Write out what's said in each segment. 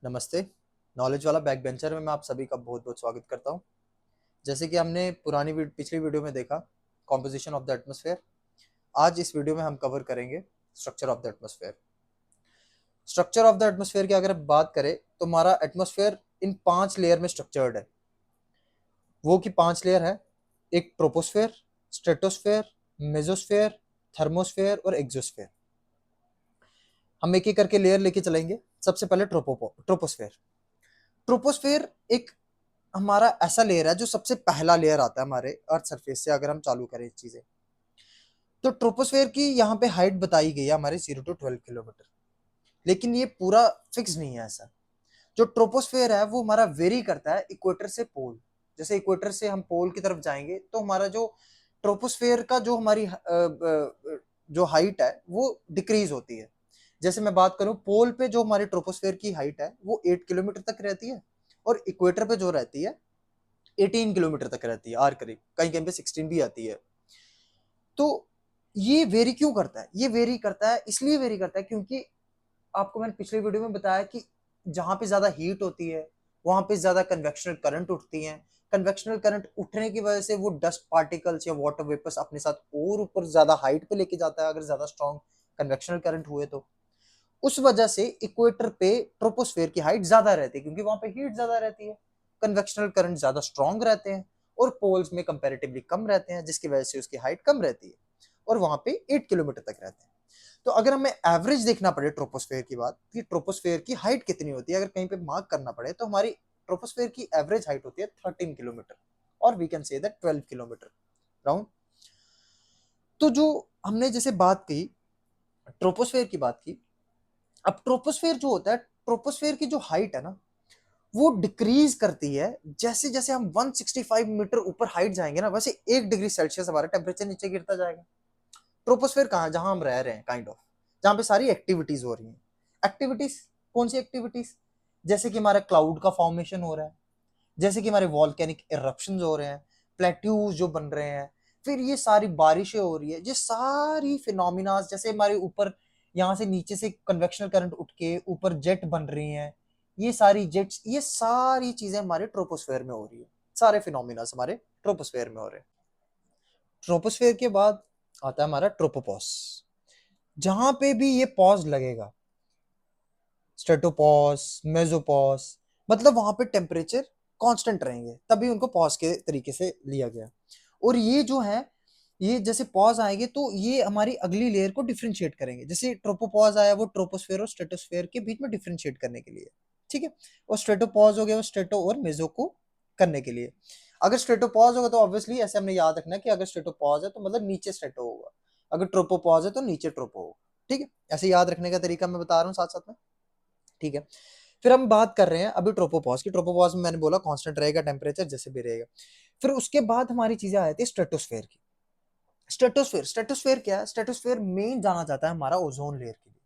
नमस्ते। नॉलेज वाला back bencher में मैं आप सभी का बहुत बहुत स्वागत करता हूं। जैसे कि हमने पिछली वीडियो में देखा कॉम्पोजिशन ऑफ द एटमॉस्फेयर। आज इस वीडियो में हम कवर करेंगे structure of the atmosphere. Structure of the atmosphere की अगर बात करें तो हमारा एटमॉस्फेयर इन 5 लेयर में स्ट्रक्चर्ड है। वो की 5 लेयर है। एक ट्रोपोस्फेयर, स्ट्रेटोस्फेयर, मेसोस्फेयर, थर्मोस्फेयर और एक्सोस्फेयर। हम एक एक करके लेयर लेके चलेंगे। सबसे पहले ट्रोपोस्फेयर। ट्रोपोस्फेयर एक हमारा ऐसा लेयर है जो सबसे पहला लेयर आता है हमारे अर्थ सरफेस से। अगर हम चालू करें चीजें तो ट्रोपोस्फेयर की यहाँ पे हाइट बताई गई है हमारे 0 to 12 किलोमीटर। लेकिन ये पूरा फिक्स नहीं है ऐसा। जो ट्रोपोस्फेयर है वो हमारा वेरी करता है इक्वेटर से पोल। जैसे इक्वेटर से हम पोल की तरफ जाएंगे तो हमारा जो ट्रोपोस्फेयर का जो हमारी जो हाइट है वो डिक्रीज होती है। जैसे मैं बात करूं पोल पे जो हमारी ट्रोपोस्फेयर की हाइट है वो 8 किलोमीटर तक रहती है, और इक्वेटर पे जो रहती है 18 किलोमीटर तक रहती है। आर करीब कहीं कहीं पे 16 भी आती है। तो ये वेरी क्यों करता है? ये वेरी करता है इसलिए वेरी करता है क्योंकि आपको मैंने पिछले वीडियो में बताया कि जहां पे ज्यादा हीट होती है वहां पे ज्यादा कन्वेक्शनल करंट उठती हैं। कन्वेक्शनल करंट उठने की वजह से वो डस्ट पार्टिकल्स या वाटर वेपर्स अपने साथ और ऊपर ज्यादा हाइट पे लेके जाता है अगर ज्यादा स्ट्रॉन्ग कन्वेक्शनल करंट हुए तो। उस वजह से इक्वेटर पे ट्रोपोस्फेयर की हाइट ज्यादा रहती है क्योंकि वहां पे हीट ज्यादा रहती है, कन्वेक्शनल करंट ज्यादा स्ट्रॉन्ग रहते हैं, और पोल्स में कंपैरेटिवली कम रहते हैं जिसकी वजह से उसकी हाइट कम रहती है, और वहां पे 8 किलोमीटर तक रहते हैं। तो अगर हमें एवरेज देखना पड़े ट्रोपोस्फेयर की बात कि ट्रोपोस्फेयर की हाइट कितनी होती है, अगर कहीं पे मार्क करना पड़े तो हमारी ट्रोपोस्फेयर की एवरेज हाइट होती है 13 किलोमीटर, और we can say that 12 kilometre round. तो जो हमने जैसे बात की ट्रोपोस्फेयर की बात की, अब ट्रोपोस्फेयर जो होता है, ट्रोपोस्फेयर की जो हाइट है ना वो डिक्रीज करती है जैसे जैसे हम 165 मीटर ऊपर हाइट जाएंगे ना, वैसे 1 डिग्री सेल्सियस हमारा टेम्परेचर नीचे गिरता जाएगा। ट्रोपोस्फेयर कहाँ? जहां हम रह रहे हैं काइंड ऑफ, जहां पे सारी एक्टिविटीज हो रही हैं। एक्टिविटीज कौन सी एक्टिविटीज? जैसे कि हमारा क्लाउड का फॉर्मेशन हो रहा है, जैसे कि हमारे वॉल्केनिक इरप्शंस हो रहे हैं, प्लेट्यूज जो बन रहे हैं, फिर ये सारी बारिशें हो रही है, ये सारी फिनोमिना, जैसे हमारे ऊपर यहाँ से नीचे से कन्वेक्शनल करंट उठ के ऊपर जेट बन रही हैं, ये सारी जेट्स, ये सारी चीजें हमारे ट्रोपोस्फेयर में हो रही है। सारे फिनोमिना हमारे ट्रोपोस्फेयर में हो रहे हैं। ट्रोपोस्फेयर के बाद आता है हमारा ट्रोपोपॉज। जहां पे भी ये पॉज लगेगा, स्ट्रेटोपॉज, मेसोपॉज, मतलब वहां पे टेम्परेचर कांस्टेंट रहेंगे, तभी उनको पॉज के तरीके से लिया गया। और ये जो है, ये जैसे पॉज आएंगे तो ये हमारी अगली लेयर को डिफरेंशिएट करेंगे। जैसे ट्रोपोपॉज आया वो ट्रोपोस्फेयर और स्ट्रेटोस्फेयर के बीच में डिफरेंशिएट करने के लिए, ठीक है। और स्ट्रेटोपॉज हो गया वो स्ट्रेटो और मेसो को करने के लिए। अगर स्ट्रेटोपॉज होगा तो ऑब्वियसली ऐसे हमने याद रखना कि अगर स्ट्रेटोपॉज है तो मतलब नीचे स्ट्रेटो होगा, अगर ट्रोपोपॉज है तो नीचे ट्रोपो होगा, ठीक है। ऐसे याद रखने का तरीका मैं बता रहा हूँ साथ साथ में, ठीक है। फिर हम बात कर रहे हैं अभी ट्रोपोपॉज की। ट्रोपोपॉज में मैंने बोला कांस्टेंट रहेगा टेम्परेचर जैसे भी रहेगा। फिर उसके बाद हमारी चीजें आ जाती है स्ट्रेटोस्फेयर की। स्ट्रेटोस्फेयर, स्ट्रेटोस्फेयर क्या है? स्ट्रेटोस्फेयर मेन जाना जाता है हमारा ओजोन लेयर के लिए,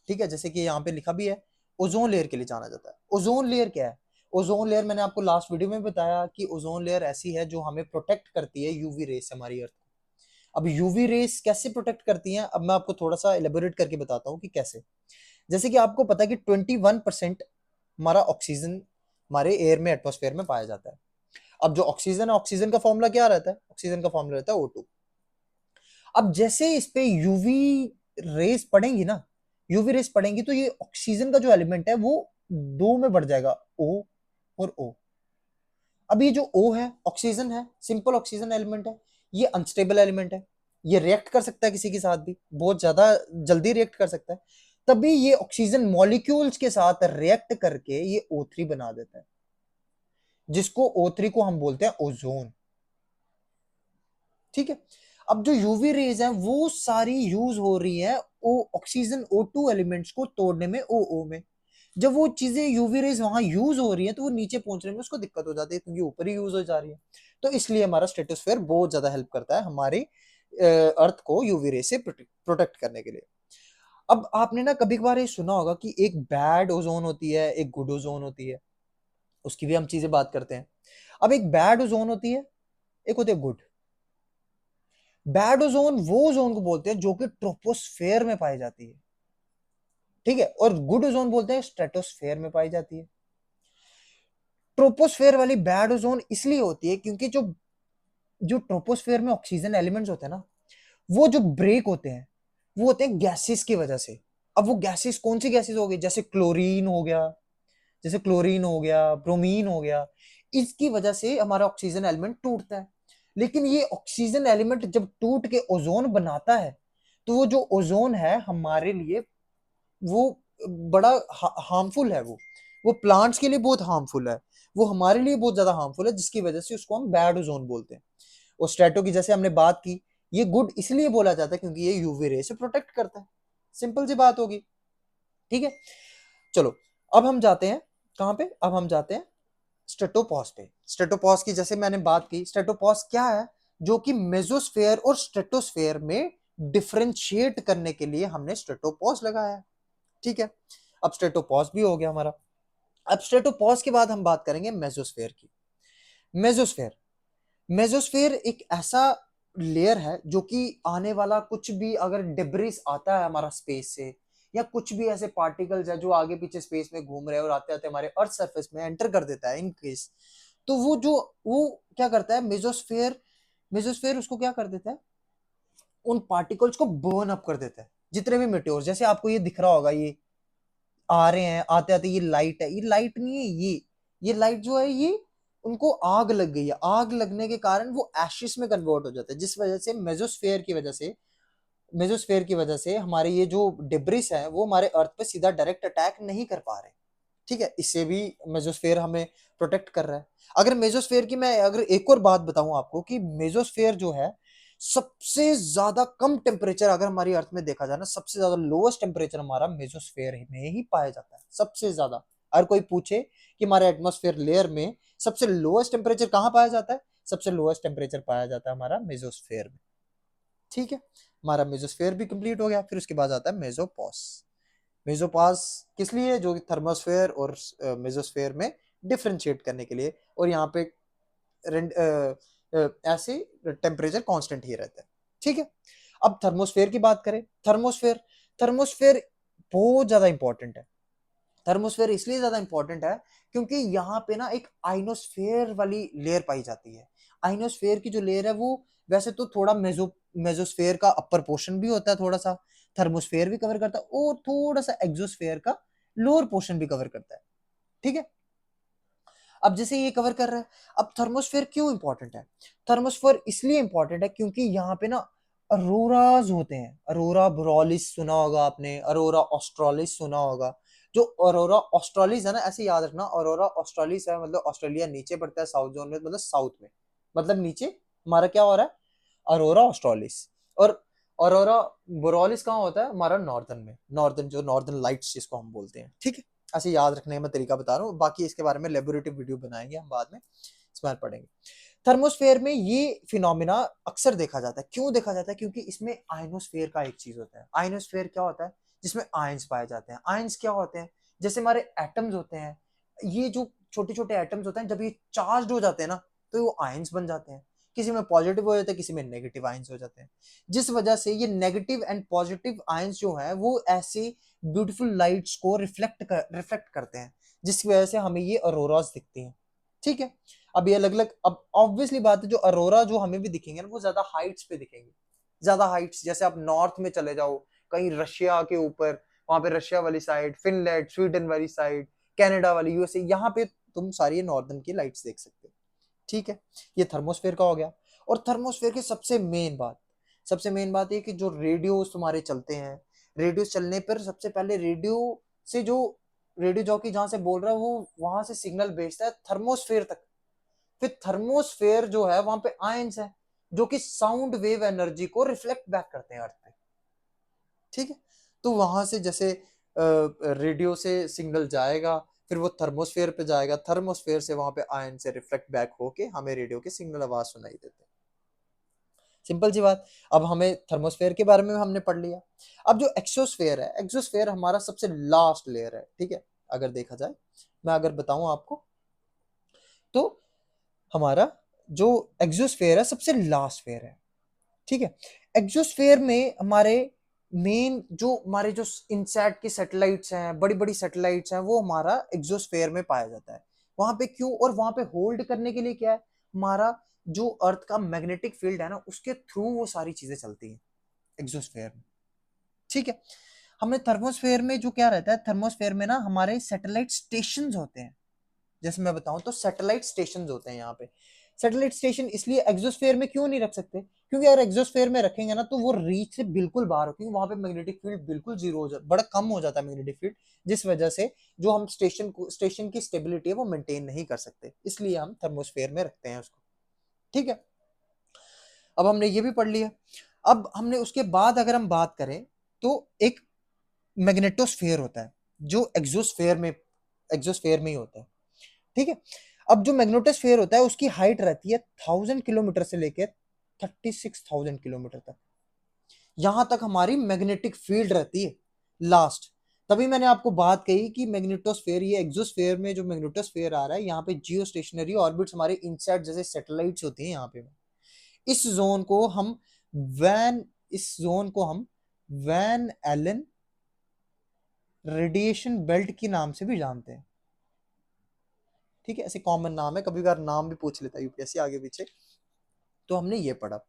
ठीक है। जैसे कि यहाँ पे लिखा भी है ओजोन लेयर के लिए जाना जाता है। ओजोन लेयर क्या है? ओजोन लेयर मैंने आपको लास्ट वीडियो में बताया कि ओजोन लेयर ऐसी है जो हमें प्रोटेक्ट करती है यूवी रेस से, हमारी अर्थ को। अब यूवी रेस कैसे प्रोटेक्ट करती हैं, अब मैं आपको थोड़ा सा एलेबोरेट करके बताता हूँ कि कैसे। जैसे कि आपको पता है कि 21% हमारा ऑक्सीजन हमारे एयर में, एटमॉस्फेयर में पाया जाता है। अब जो ऑक्सीजन है, ऑक्सीजन का फॉर्मूला क्या रहता है? ऑक्सीजन का फॉर्मूला रहता है O2। अब जैसे इस पे यूवी रेस पड़ेंगी ना, यूवी रेस पड़ेंगी तो ये ऑक्सीजन का जो एलिमेंट है वो दो में बढ़ जाएगा, O और O। अब ये जो O है, ऑक्सीजन है, सिंपल ऑक्सीजन एलिमेंट है, ये अनस्टेबल एलिमेंट है। ये रिएक्ट कर सकता है किसी के साथ भी, बहुत ज्यादा जल्दी रिएक्ट कर सकता है। तभी ये ऑक्सीजन मॉलिक्यूल्स के साथ रिएक्ट करके ये O3 बना देता है, जिसको O3 को हम बोलते हैं ओजोन, ठीक है। अब जो यूवी रेज है वो सारी यूज हो रही है ओ ऑक्सीजन O2 एलिमेंट्स को तोड़ने में, OO में। जब वो चीजें यूवी रेज वहां यूज हो रही है तो वो नीचे पहुंचने में उसको दिक्कत हो जाती है क्योंकि ऊपर ही यूज हो जा रही है। तो इसलिए हमारा स्ट्रेटोस्फेयर बहुत ज्यादा हेल्प करता है हमारी अर्थ को यूवी रे से प्रोटेक्ट करने के लिए। अब आपने ना कभी कभार ये सुना होगा कि एक बैड ओजोन होती है, एक गुड ओजोन होती है। उसकी भी हम चीजें बात करते हैं। अब एक बैड ओजोन होती है, एक होती है गुड। बैड ओजोन वो ओजोन को बोलते हैं जो कि ट्रोपोस्फेयर में पाई जाती है। ठीक है, और गुड ओजोन बोलते हैं स्ट्रेटोस्फेयर में पाई जाती है। ट्रोपोस्फेयर वाली बैड ओजोन इसलिए होती है क्योंकि जो जो ट्रोपोस्फेयर में ऑक्सीजन एलिमेंट्स होते हैं ना, वो जो ब्रेक होते हैं वो होते हैं गैसेस की वजह से। अब वो गैसेस कौन सी गैसेस हो गई, जैसे क्लोरीन हो गया, जैसे क्लोरीन हो गया, ब्रोमीन हो गया, इसकी वजह से हमारा ऑक्सीजन एलिमेंट टूटता है। लेकिन ये ऑक्सीजन एलिमेंट जब टूट के ओजोन बनाता है, तो वो जो ओजोन है हमारे लिए वो बड़ा हार्मफुल है। वो प्लांट्स के लिए बहुत हार्मफुल है, वो हमारे लिए बहुत ज्यादा हार्मफुल है, जिसकी वजह से उसको हम बैड ओजोन बोलते हैं। और स्ट्रेटो की जैसे हमने बात की, ये गुड इसलिए बोला जाता है क्योंकि ये यूवी रे से प्रोटेक्ट करता है। सिंपल सी बात होगी। ठीक है, चलो अब हम जाते हैं कहां पे, अब हम जाते हैं स्ट्रेटोपॉज पे। स्ट्रेटोपॉज की जैसे मैंने बात की, स्ट्रेटोपॉज क्या है, जो कि मेसोस्फेयर और स्ट्रेटोस्फेयर में डिफरेंशिएट करने के लिए हमने स्ट्रेटोपॉज लगाया है। ठीक है, अब स्ट्रेटोपॉज भी हो गया हमारा। अब स्ट्रेटोपॉज के बाद हम बात करेंगे मेसोस्फेयर की। मेसोस्फेयर, मेसोस्फेयर एक ऐसा लेयर है जो कि आने वाला कुछ भी अगर डिब्रिस आता है हमारा स्पेस से, या कुछ भी ऐसे पार्टिकल्स है जो आगे पीछे स्पेस में घूम रहे हैं और आते आते हमारे अर्थ सरफेस में एंटर कर देता है इन केस, तो वो क्या करता है, मेसोस्फेयर, मेसोस्फेयर उसको क्या कर देता है, उन पार्टिकल्स को बर्न अप कर देता है। जितने भी मेटेओर्स, जैसे आपको ये दिख रहा होगा, ये आ रहे हैं आते आते, ये लाइट है, ये लाइट नहीं है, ये लाइट जो है ये उनको आग लग गई है, आग लगने के कारण वो एशिस में कन्वर्ट हो जाता है, जिस वजह से मेसोस्फेयर की वजह से, मेसोस्फेयर की वजह से हमारे ये जो डिब्रिस है वो हमारे अर्थ पे सीधा डायरेक्ट अटैक नहीं कर पा रहे। ठीक है, इससे भी मेसोस्फेयर हमें प्रोटेक्ट कर रहा है। अगर मेसोस्फेयर की मैं अगर एक और बात बताऊं आपको, कि मेसोस्फेयर जो है सबसे ज्यादा कम टेम्परेचर अगर हमारी अर्थ में देखा जाए ना, सबसे ज्यादा लोएस्ट टेम्परेचर हमारा मेसोस्फेयर में ही पाया जाता है, सबसे ज्यादा। अगर कोई पूछे कि हमारे एटमॉस्फेयर लेयर में सबसे लोएस्ट टेम्परेचर कहाँ पाया जाता है, सबसे लोएस्ट टेम्परेचर पाया जाता है हमारा मेसोस्फेयर में। ठीक है, हमारा मेसोस्फेयर भी कंप्लीट हो गया। फिर उसके बाद आता है मेसोपॉज। मेसोपॉज किस लिए, जो थर्मोस्फेयर और मेसोस्फेयर में डिफरेंशिएट करने के लिए, और यहाँ पे ऐसे टेम्परेचर कांस्टेंट ही रहता है। ठीक है, अब थर्मोस्फेयर की बात करें। थर्मोस्फेयर, थर्मोस्फेयर बहुत ज्यादा इंपॉर्टेंट है। थर्मोस्फेयर इसलिए ज्यादा इंपॉर्टेंट है क्योंकि यहाँ पे ना एक आइनोस्फेयर वाली लेयर पाई जाती है। आइनोस्फेयर की जो लेयर है वो वैसे तो थोड़ा मेसोस्फेयर का अपर पोर्शन भी होता है, थोड़ा सा थर्मोस्फेयर भी कवर करता है, और थोड़ा सा एक्सोस्फेयर का लोअर पोर्शन भी कवर करता है। ठीक है, अब जैसे ये कवर कर रहा है, अब थर्मोस्फेयर क्यों इंपॉर्टेंट है, थर्मोस्फेयर इसलिए इंपॉर्टेंट है क्योंकि यहाँ पे ना अरोराज होते हैं। अरोरा बोrealis सुना होगा आपने, अरोरा ऑस्ट्रालिस सुना होगा। जो अरोरा ऑस्ट्रालिस है ना, ऐसे याद रखना, अरोरा ऑस्ट्रालिस है मतलब ऑस्ट्रेलिया नीचे पड़ता है साउथ जोन में, मतलब साउथ में, मतलब नीचे हमारा क्या हो रहा है, अरोरा ऑस्ट्रालिस। और अरोरा बोrealis कहाँ होता है, हमारा नॉर्दर्न में, नॉर्दर्न जो नॉर्दर्न लाइट्स जिसको हम बोलते हैं। ठीक है, ऐसे याद रखने का तरीका बता रहा हूँ, बाकी इसके बारे में लेबोरेटरी वीडियो बनाएंगे हम बाद में, इसमें पढ़ेंगे। थर्मोस्फेयर में ये फिनोमिना अक्सर देखा जाता है। क्यों देखा जाता है, क्योंकि इसमें आयनोस्फेयर का एक चीज होता है। आयनोस्फेयर क्या होता है, जिसमें आयंस पाए जाते हैं। आयंस क्या होते हैं, जैसे हमारे एटम्स होते हैं, ये जो छोटे छोटे एटम्स होते हैं, जब ये चार्ज हो जाते हैं ना, तो वो आयंस बन जाते हैं। किसी में पॉजिटिव हो जाते हैं, किसी में नेगेटिव आयंस हो जाते हैं, जिस वजह से ये नेगेटिव एंड पॉजिटिव आयंस जो है वो ऐसे ब्यूटीफुल लाइट्स को रिफ्लेक्ट करते हैं, जिसकी वजह से हमें ये अरोरास दिखती हैं। ठीक है, अब ये अलग अलग, अब ऑब्वियसली बात है, जो अरोरा जो हमें भी दिखेंगे ना वो ज्यादा हाइट्स पे दिखेंगे, ज्यादा हाइट्स, जैसे आप नॉर्थ में चले जाओ कहीं रशिया के ऊपर, वहां पे रशिया वाली साइड, फिनलैंड स्वीडन वाली साइड, कनाडा वाली, यूएसए, यहाँ पे तुम सारी नॉर्दर्न की लाइट्स देख सकते हो। ठीक है, ये थर्मोस्फेयर का हो गया। और थर्मोस्फेयर की सबसे मेन बात ये कि जो रेडियोस तुम्हारे चलते हैं, रेडियो चलने पर सबसे पहले रेडियो से जो रेडियो जॉकी जहां से बोल रहा है वो वहां से सिग्नल भेजता है थर्मोस्फेयर तक। फिर थर्मोस्फेयर जो है वहां पे आयंस है जो कि साउंड वेव एनर्जी को रिफ्लेक्ट बैक करते हैं अर्थ पे। ठीक है, तो वहां से जैसे रेडियो से सिग्नल जाएगा, फिर वो थर्मोस्फेयर पे जाएगा, थर्मोस्फेयर से वहां पे आयन से रिफ्लेक्ट बैक होके हमें रेडियो के सिग्नल आवाज सुनाई देते हैं। सिंपल सी बात। अब हमें थर्मोस्फेयर के बारे में हमने पढ़ लिया। अब जो एक्सोस्फेयर है, एक्सोस्फेयर हमारा सबसे लास्ट लेयर है। ठीक है, अगर देखा जाए, मैं अगर बताऊं आपको, तो हमारा जो एक्सोस्फेयर है सबसे लास्ट फेयर है। ठीक है, एक्सोस्फेयर में हमारे मेन जो हमारे जो इनसैट की सैटेलाइट्स हैं, बड़ी बड़ी सैटेलाइट्स हैं, वो हमारा एग्जोस्फेयर में पाया जाता है। वहां पे क्यों, और वहां पे होल्ड करने के लिए क्या है, हमारा जो अर्थ का मैग्नेटिक फील्ड है ना, उसके थ्रू वो सारी चीजें चलती हैं एग्जोस्फेयर में। ठीक है। हमने थर्मोस्फेयर में जो क्या रहता है, थर्मोस्फेयर में ना हमारे सैटेलाइट स्टेशन होते हैं। जैसे मैं बताऊं तो सैटेलाइट स्टेशन होते हैं यहाँ पे। सैटेलाइट स्टेशन इसलिए एग्जोस्फेयर में क्यों नहीं रख सकते, क्योंकि अगर एग्जोस्फेयर में रखेंगे ना तो वो रीच से बिल्कुल बाहर हो, क्योंकि वहां पे मैग्नेटिक फील्ड बिल्कुल जीरो हो जाता, बड़ा कम हो जाता है मैग्नेटिक फील्ड, जिस वजह से जो हम स्टेशन की स्टेबिलिटी है वो मेंटेन नहीं कर सकते, इसलिए हम थर्मोस्फेयर में रखते हैं उसको। ठीक है। अब हमने ये भी पढ़ लिया। अब हमने उसके बाद अगर हम बात करें तो एक मैग्नेटोस्फेयर होता है जो एग्जोस्फेयर में ही होता है। ठीक है। अब जो मैग्नेटोस्फेयर होता है उसकी हाइट रहती है 1000 किलोमीटर से लेकर 36,000 किलोमीटर तक। यहां तक हमारी मैग्नेटिक फील्ड रहती है लास्ट। तभी मैंने आपको बात कही कि मैग्नेटोस्फेयर, ये एक्सोस्फेयर में जो मैग्नेटोस्फेयर आ रहा है, यहाँ पे जियो स्टेशनरी ऑर्बिट्स हमारे इनसाइड जैसे सैटेलाइट्स होती हैं यहाँ पे। इस जोन को हम इस जोन को हम वैन एलन रेडिएशन बेल्ट के नाम से भी जानते हैं। ठीक है, ऐसे कॉमन नाम है, कभी कभार नाम भी पूछ लेता है यूपीएससी आगे पीछे। तो हमने ये पढ़ा।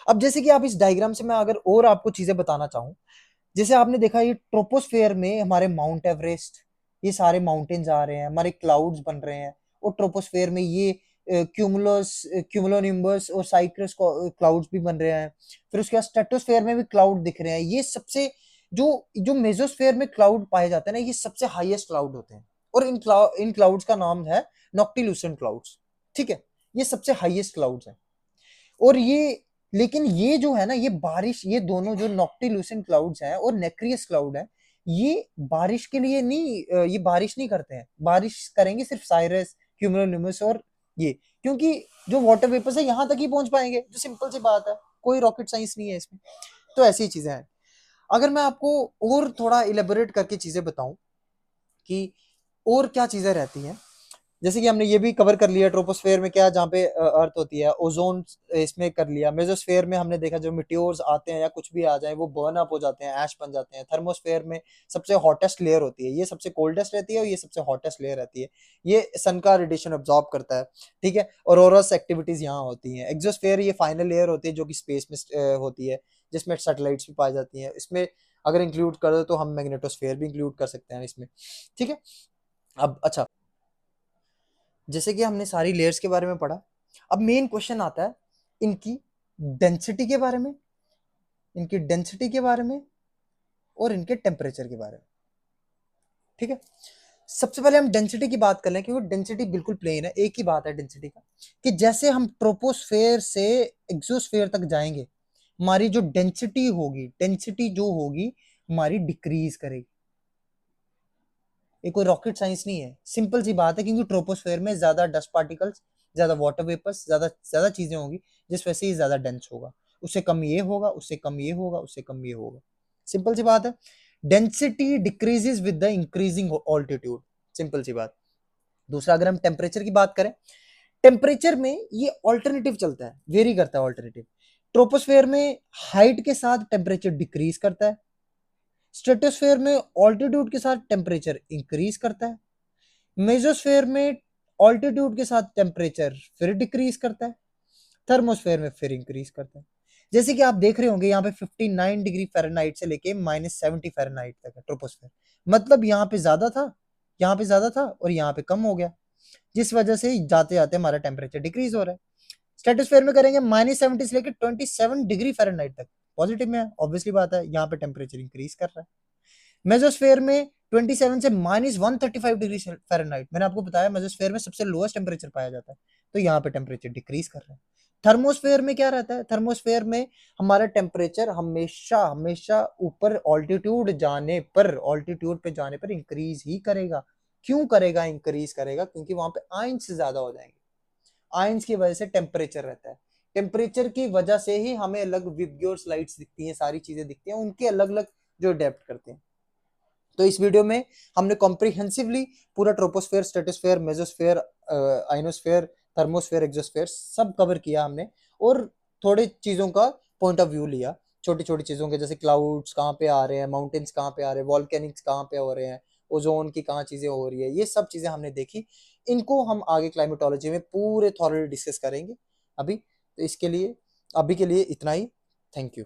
अब जैसे कि आप इस डायग्राम से मैं अगर और आपको चीजें बताना चाहूँ, जैसे आपने देखा ये ट्रोपोस्फेयर में हमारे माउंट एवरेस्ट, ये सारे माउंटेन्स आ रहे हैं, हमारे क्लाउड्स बन रहे हैं। और ट्रोपोस्फेयर में ये क्यूमुलोनिम्बस और साइक्रस क्लाउड्स भी बन रहे हैं। फिर उसके बाद स्ट्रेटोस्फेयर में भी क्लाउड दिख रहे हैं। ये सबसे जो जो मेसोस्फेयर में क्लाउड पाए जाते हैं ना, ये सबसे हाईएस्ट क्लाउड होते हैं। और इन क्लाउड्स का नाम है नॉक्टिल्यूसेंट क्लाउड्स। ठीक है, ये सबसे हाईएस्ट क्लाउड्स हैं। और ये, लेकिन ये जो है ना, ये बारिश, ये दोनों जो नॉक्टिल्यूसेंट क्लाउड्स हैं और नेक्रियस क्लाउड है, ये बारिश के लिए नहीं, ये बारिश नहीं करते हैं। बारिश करेंगे सिर्फ साइरस, क्यूमुलोनिम्बस और ये, क्योंकि जो वाटर वेपर्स है यहाँ तक ही पहुंच पाएंगे, जो सिंपल सी बात है, कोई रॉकेट साइंस नहीं है इसमें। तो ऐसी चीजें हैं। अगर मैं आपको और थोड़ा इलेबोरेट करके चीजें बताऊं कि और क्या चीजें रहती हैं, जैसे कि हमने ये भी कवर कर लिया ट्रोपोस्फेयर में क्या, जहाँ पे अर्थ होती है, ओजोन इसमें कर लिया। मेसोस्फेयर में हमने देखा जो मिट्योर्स आते हैं या कुछ भी आ जाए वो बर्न अप हो जाते हैं, ऐश बन जाते हैं। थर्मोस्फेयर में सबसे हॉटेस्ट लेयर होती है, ये सबसे कोल्डेस्ट रहती है और ये सबसे हॉटेस्ट लेयर रहती है। ये सन का रेडिएशन अब्जॉर्ब करता है। ठीक है, और ऑरोरस एक्टिविटीज यहाँ होती हैं। एक्सोस्फेयर ये फाइनल लेयर होती है जो कि स्पेस में होती है, जिसमें सैटेलाइट्स भी पाई जाती हैं। इसमें अगर इंक्लूड कर दो तो हम मैग्नेटोस्फेयर भी इंक्लूड कर सकते हैं इसमें। ठीक है। अब अच्छा, जैसे कि हमने सारी लेयर्स के बारे में पढ़ा, अब मेन क्वेश्चन आता है इनकी डेंसिटी के बारे में, इनकी डेंसिटी के बारे में और इनके टेम्परेचर के बारे में। ठीक है, सबसे पहले हम डेंसिटी की बात कर लें, क्योंकि डेंसिटी बिल्कुल प्लेन है, एक ही बात है डेंसिटी का, कि जैसे हम ट्रोपोस्फेयर से एक्सोस्फेयर तक जाएंगे, हमारी जो डेंसिटी होगी, डेंसिटी जो होगी हमारी डिक्रीज करेगी। ये कोई रॉकेट साइंस नहीं है, सिंपल सी बात है, क्योंकि ट्रोपोस्फेयर में ज्यादा डस्ट पार्टिकल्स, ज्यादा वाटर वेपर्स, ज्यादा ज्यादा चीजें होंगी, जिस वजह से ये ज्यादा डेंस होगा। उससे कम ये होगा, उससे कम ये होगा, उससे कम ये होगा। सिंपल सी बात है। Density decreases with the increasing altitude, simple सी बात। दूसरा, अगर हम टेम्परेचर की बात करें, टेम्परेचर में ये ऑल्टरनेटिव चलता है, वेरी करता है ऑल्टरनेटिव। ट्रोपोस्फेयर में हाइट के साथ टेम्परेचर डिक्रीज करता है, स्ट्रेटोस्फेयर में ऑल्टीट्यूड के साथ टेम्परेचर इंक्रीज करता है, मेसोस्फेयर में ऑल्टीट्यूड के साथ टेम्परेचर फिर डिक्रीज करता है, थर्मोस्फेयर में फिर इंक्रीज करता है। जैसे कि आप देख रहे होंगे यहाँ पे 59 डिग्री फ़ारेनहाइट से लेके -70 फ़ारेनहाइट तक है ट्रोपोस्फेयर। मतलब यहाँ पे ज्यादा था, यहाँ पे ज्यादा था और यहाँ पे कम हो गया, जिस वजह से जाते जाते हमारा टेम्परेचर डिक्रीज हो रहा है। स्ट्रेटोस्फेयर में करेंगे -70 से लेकर 27 डिग्री फ़ारेनहाइट तक, पॉजिटिव में है, ऑब्वियसली बात है, यहाँ पे टेम्परेचर इंक्रीज कर रहा है। मेसोस्फेयर में 27 से -135 डिग्री फ़ारेनहाइट, मैंने आपको बताया मेसोस्फेयर में सबसे लोएस्ट टेम्परेचर पाया जाता है, तो यहाँ पे टेम्परेचर डिक्रीज कर रहा है। थर्मोस्फेयर में क्या रहता है, थर्मोस्फेयर में हमारा टेम्परेचर हमेशा हमेशा ऊपर ऑल्टीट्यूड पे जाने पर इंक्रीज ही करेगा। क्यों करेगा, इंक्रीज करेगा, क्योंकि वहां पे आयंस ज्यादा हो जाएंगे। आयंस की वजह से टेम्परेचर रहता है। टेम्परेचर की वजह से ही हमें अलग विबग्योर्स लाइट्स दिखती हैं, सारी चीजें दिखती हैं, उनके अलग अलग जो अडेप्ट करते हैं। तो इस वीडियो में हमने कॉम्प्रिहेंसिवली पूरा troposphere, stratosphere, mesosphere, ionosphere, thermosphere, exosphere सब कवर किया हमने, और थोड़े चीजों का पॉइंट ऑफ व्यू लिया छोटी छोटी चीजों के, जैसे क्लाउड्स कहाँ पे आ रहे हैं, माउंटेन्स कहाँ पे आ रहे हैं, वॉल्केनिक्स कहाँ पे हो रहे हैं, ओजोन की कहाँ चीजें हो रही है, ये सब चीजें हमने देखी। इनको हम आगे क्लाइमेटोलॉजी में पूरे थॉरली डिस्कस करेंगे। अभी तो इसके लिए, अभी के लिए इतना ही। Thank you.